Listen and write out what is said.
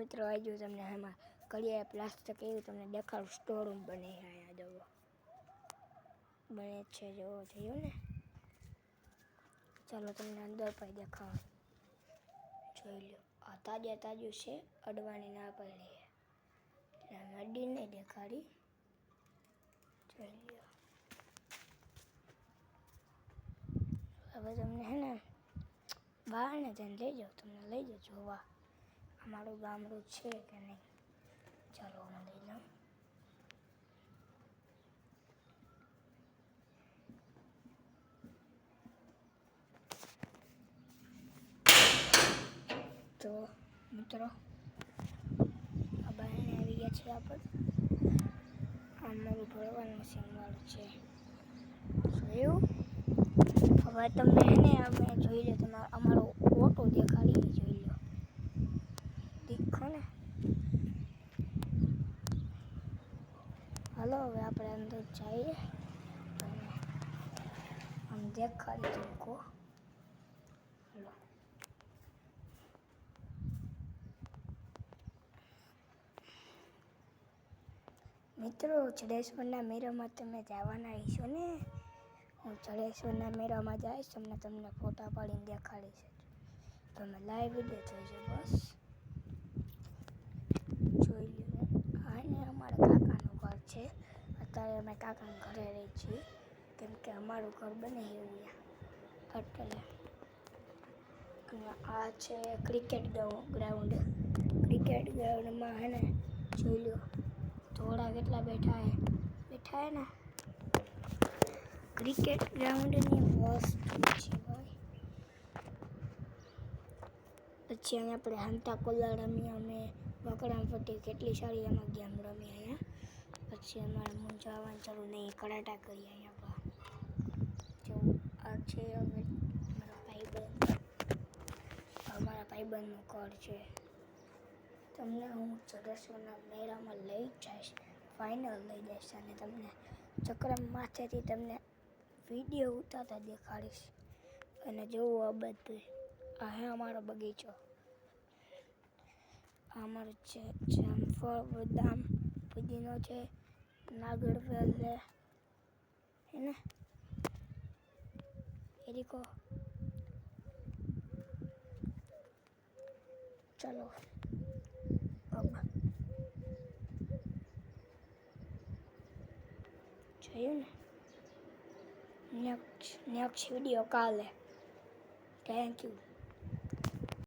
મિત્રો આજુ તમને એમાં કડિયા પ્લાસ્ટિક એવું તમને દેખાડું સ્ટોર રૂમ બને અહીંયા જવો બને છે જેવો થયો ને ચાલો તમને અંદર પણ દેખાડું જોઈ લો આ તાજું છે અડવાની ના પડી એટલે મડીને દેખાડી જોઈ લો હવે તમને હે ને બહાર ને જઈને લઈ જાઓ તમને લઈ જાઓ જોવા અમારું ગામડું છે કે નહીં ચાલો હું લઈ લઉં તો મિત્રો આ બહારને આવી ગયા છે આપણે અમારું ભરવાનું મશીનવાળું છે જોયું હવે તમને એને અમે જોઈ લો તમારો અમારો ઓટો દેખાડી જોઈ લો દેખો ને હાલો હવે આપણે અંદર જઈએ અને આમ દેખાડી तुमको હાલો મિત્રો જડેશ્વરના મેળામાં તમે જવાના હશો ને હું જડેશ્વરના મેળામાં જઈશ તમને ફોટા પાડીને દેખાડીશ તમે લાઈવ વિડીયો જોઈજો બસ જોઈ લો હા ને અમારા કાકાનું ઘર છે અત્યારે અમે કાકાના ઘરે રહી છીએ કેમ કે અમારું ઘર બને એવું એટલે અને આ છે ક્રિકેટ ગ્રાઉન્ડમાં હે ને જોઈ લો થોડા કેટલા બેઠા હે ને ક્રિકેટ ગ્રાઉન્ડની મસ્ત છે ભાઈ પછી અહીંયા આપણે હંતા કોલા રમીએ અમે વકડામ ફટી કેટલી સારી એમાં ગેમ રમી અહીંયા પછી અમારે મૂંઝાવાનું ચાલુ નહીં કરાટા કરીએ અહીંયા જો આ છે હવે અમારા ભાઈબંધનું ઘર છે તમને હું જડેશ્વરના મેળામાં લઈ જઈશ ફાઇનલ લઈ જઈશ અને તમને ચક્રમ માથેથી તમને વિડીયો ઉતારતા દેખાડીશ અને જોવું આ બધું આ હે અમારો બગીચો આ અમારું છે જામફળ બદામ પુદીનો છે નાગરવેલ હે ને એરીકો ચલો જોયું ને નેક્સ્ટ વિડીયો કાલે થેન્ક યુ